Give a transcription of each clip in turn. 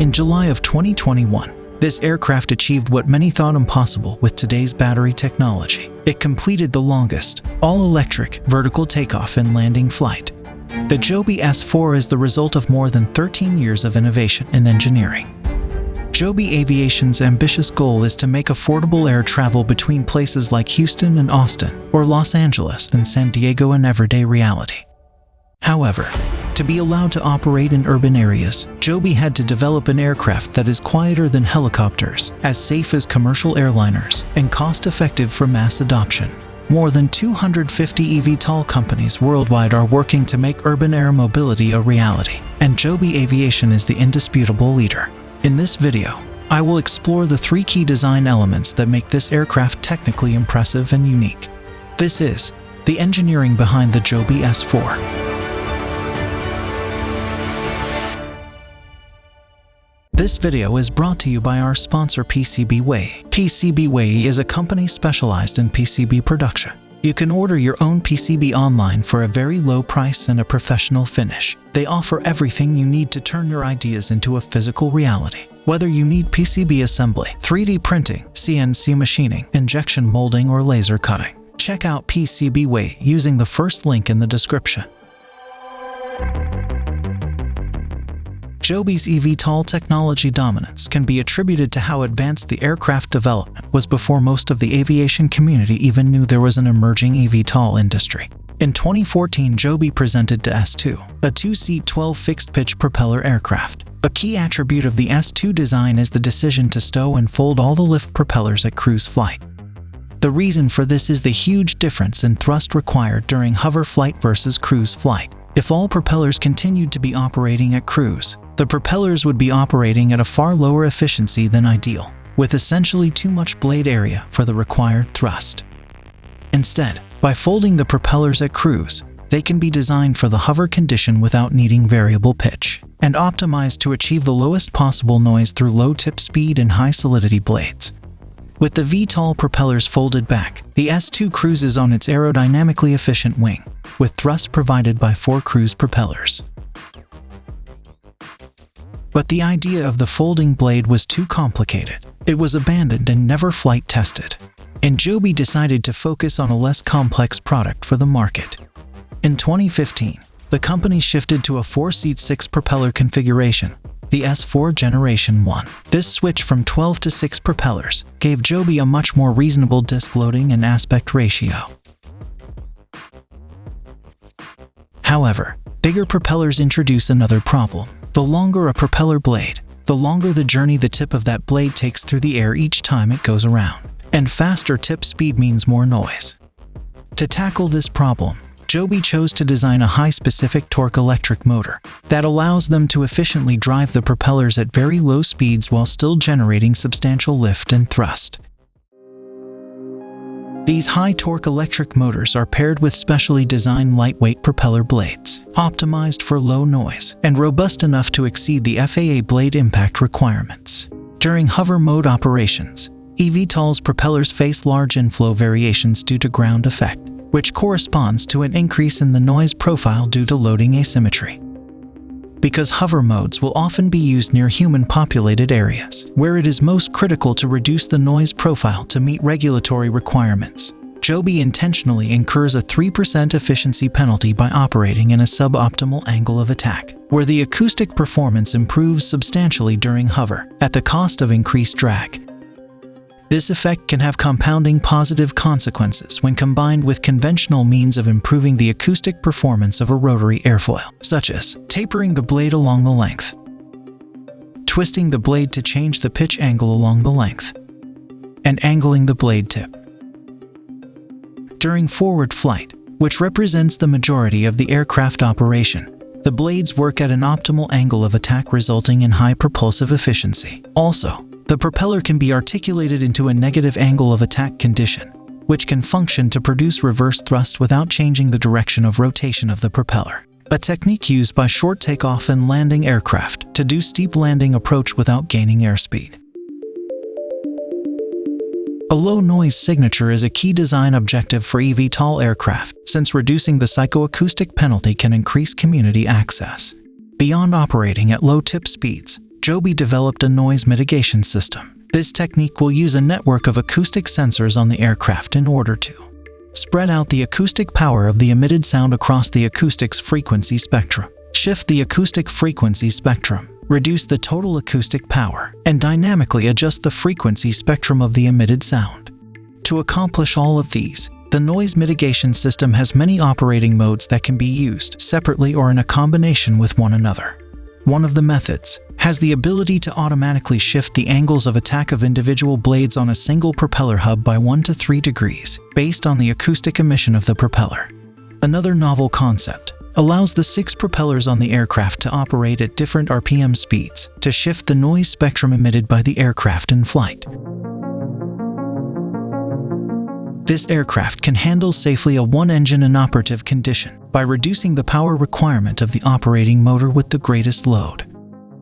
In July of 2021, this aircraft achieved what many thought impossible with today's battery technology. It completed the longest, all-electric, vertical takeoff and landing flight. The Joby S4 is the result of more than 13 years of innovation and engineering. Joby Aviation's ambitious goal is to make affordable air travel between places like Houston and Austin, or Los Angeles and San Diego an everyday reality. However, to be allowed to operate in urban areas, Joby had to develop an aircraft that is quieter than helicopters, as safe as commercial airliners, and cost-effective for mass adoption. More than 250 eVTOL companies worldwide are working to make urban air mobility a reality, and Joby Aviation is the indisputable leader. In this video, I will explore the 3 key design elements that make this aircraft technically impressive and unique. This is the engineering behind the Joby S4. This video is brought to you by our sponsor PCBWay. PCBWay is a company specialized in PCB production. You can order your own PCB online for a very low price and a professional finish. They offer everything you need to turn your ideas into a physical reality. Whether you need PCB assembly, 3D printing, CNC machining, injection molding, or laser cutting, check out PCBWay using the first link in the description. Joby's eVTOL technology dominance can be attributed to how advanced the aircraft development was before most of the aviation community even knew there was an emerging eVTOL industry. In 2014, Joby presented to S2, a 2-seat 12-fixed-pitch propeller aircraft. A key attribute of the S2 design is the decision to stow and fold all the lift propellers at cruise flight. The reason for this is the huge difference in thrust required during hover flight versus cruise flight. If all propellers continued to be operating at cruise, the propellers would be operating at a far lower efficiency than ideal, with essentially too much blade area for the required thrust. Instead, by folding the propellers at cruise, they can be designed for the hover condition without needing variable pitch, and optimized to achieve the lowest possible noise through low tip speed and high solidity blades. With the VTOL propellers folded back, the S2 cruises on its aerodynamically efficient wing, with thrust provided by 4 cruise propellers. But the idea of the folding blade was too complicated. It was abandoned and never flight tested. And Joby decided to focus on a less complex product for the market. In 2015, the company shifted to a 4-seat 6-propeller configuration, the S4 Generation 1. This switch from 12 to 6 propellers gave Joby a much more reasonable disc loading and aspect ratio. However, bigger propellers introduce another problem. The longer a propeller blade, the longer the journey the tip of that blade takes through the air each time it goes around. And faster tip speed means more noise. To tackle this problem, Joby chose to design a high-specific torque electric motor that allows them to efficiently drive the propellers at very low speeds while still generating substantial lift and thrust. These high-torque electric motors are paired with specially designed lightweight propeller blades, optimized for low noise, and robust enough to exceed the FAA blade impact requirements. During hover mode operations, eVTOL's propellers face large inflow variations due to ground effect, which corresponds to an increase in the noise profile due to loading asymmetry. Because hover modes will often be used near human-populated areas, where it is most critical to reduce the noise profile to meet regulatory requirements, Joby intentionally incurs a 3% efficiency penalty by operating in a suboptimal angle of attack, where the acoustic performance improves substantially during hover, at the cost of increased drag. This effect can have compounding positive consequences when combined with conventional means of improving the acoustic performance of a rotary airfoil, such as tapering the blade along the length, twisting the blade to change the pitch angle along the length, and angling the blade tip. During forward flight, which represents the majority of the aircraft operation, the blades work at an optimal angle of attack, resulting in high propulsive efficiency. Also, the propeller can be articulated into a negative angle of attack condition, which can function to produce reverse thrust without changing the direction of rotation of the propeller, a technique used by short takeoff and landing aircraft to do steep landing approach without gaining airspeed. A low noise signature is a key design objective for eVTOL aircraft, since reducing the psychoacoustic penalty can increase community access. Beyond operating at low tip speeds, Joby developed a noise mitigation system. This technique will use a network of acoustic sensors on the aircraft in order to spread out the acoustic power of the emitted sound across the acoustics frequency spectrum, shift the acoustic frequency spectrum, reduce the total acoustic power, and dynamically adjust the frequency spectrum of the emitted sound. To accomplish all of these, the noise mitigation system has many operating modes that can be used separately or in a combination with one another. One of the methods has the ability to automatically shift the angles of attack of individual blades on a single propeller hub by 1 to 3 degrees, based on the acoustic emission of the propeller. Another novel concept allows the 6 propellers on the aircraft to operate at different RPM speeds to shift the noise spectrum emitted by the aircraft in flight. This aircraft can handle safely a one-engine inoperative condition by reducing the power requirement of the operating motor with the greatest load.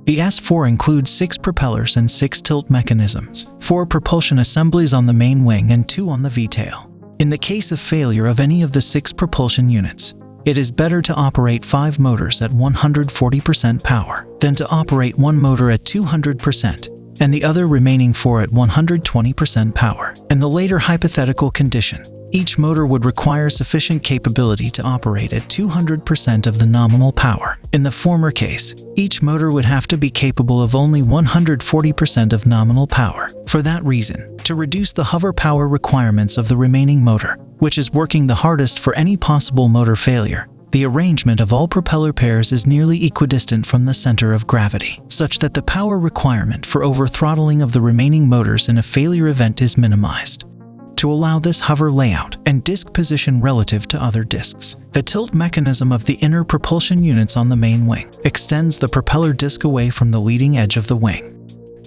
The S4 includes 6 propellers and 6 tilt mechanisms, 4 propulsion assemblies on the main wing and 2 on the V-tail. In the case of failure of any of the 6 propulsion units, it is better to operate 5 motors at 140% power than to operate 1 motor at 200%. And the other remaining 4 at 120% power. In the later hypothetical condition, each motor would require sufficient capability to operate at 200% of the nominal power. In the former case, each motor would have to be capable of only 140% of nominal power. For that reason, to reduce the hover power requirements of the remaining motor, which is working the hardest for any possible motor failure, the arrangement of all propeller pairs is nearly equidistant from the center of gravity, such that the power requirement for over-throttling of the remaining motors in a failure event is minimized. To allow this hover layout and disc position relative to other discs, the tilt mechanism of the inner propulsion units on the main wing extends the propeller disc away from the leading edge of the wing.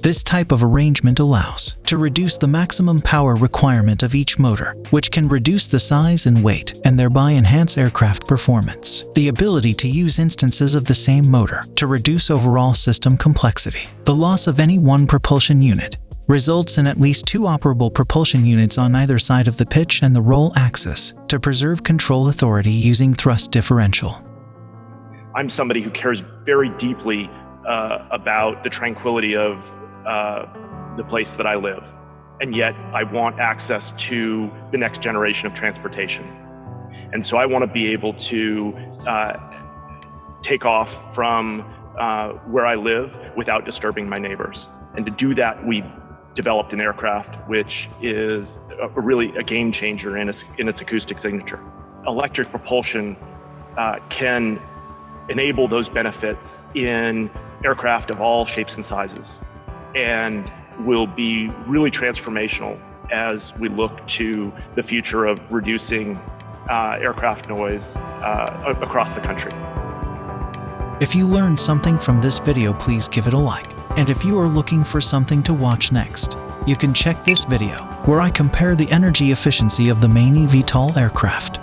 This type of arrangement allows to reduce the maximum power requirement of each motor, which can reduce the size and weight and thereby enhance aircraft performance. The ability to use instances of the same motor to reduce overall system complexity. The loss of any one propulsion unit results in at least 2 operable propulsion units on either side of the pitch and the roll axis to preserve control authority using thrust differential. I'm somebody who cares very deeply about the tranquility of the place that I live, and yet I want access to the next generation of transportation. And so I want to be able to take off from where I live without disturbing my neighbors. And to do that, we've developed an aircraft which is really a game changer in its acoustic signature. Electric propulsion can enable those benefits in aircraft of all shapes and sizes, and will be really transformational as we look to the future of reducing aircraft noise across the country. If you learned something from this video, please give it a like. And if you are looking for something to watch next, you can check this video, where I compare the energy efficiency of the main eVTOL aircraft.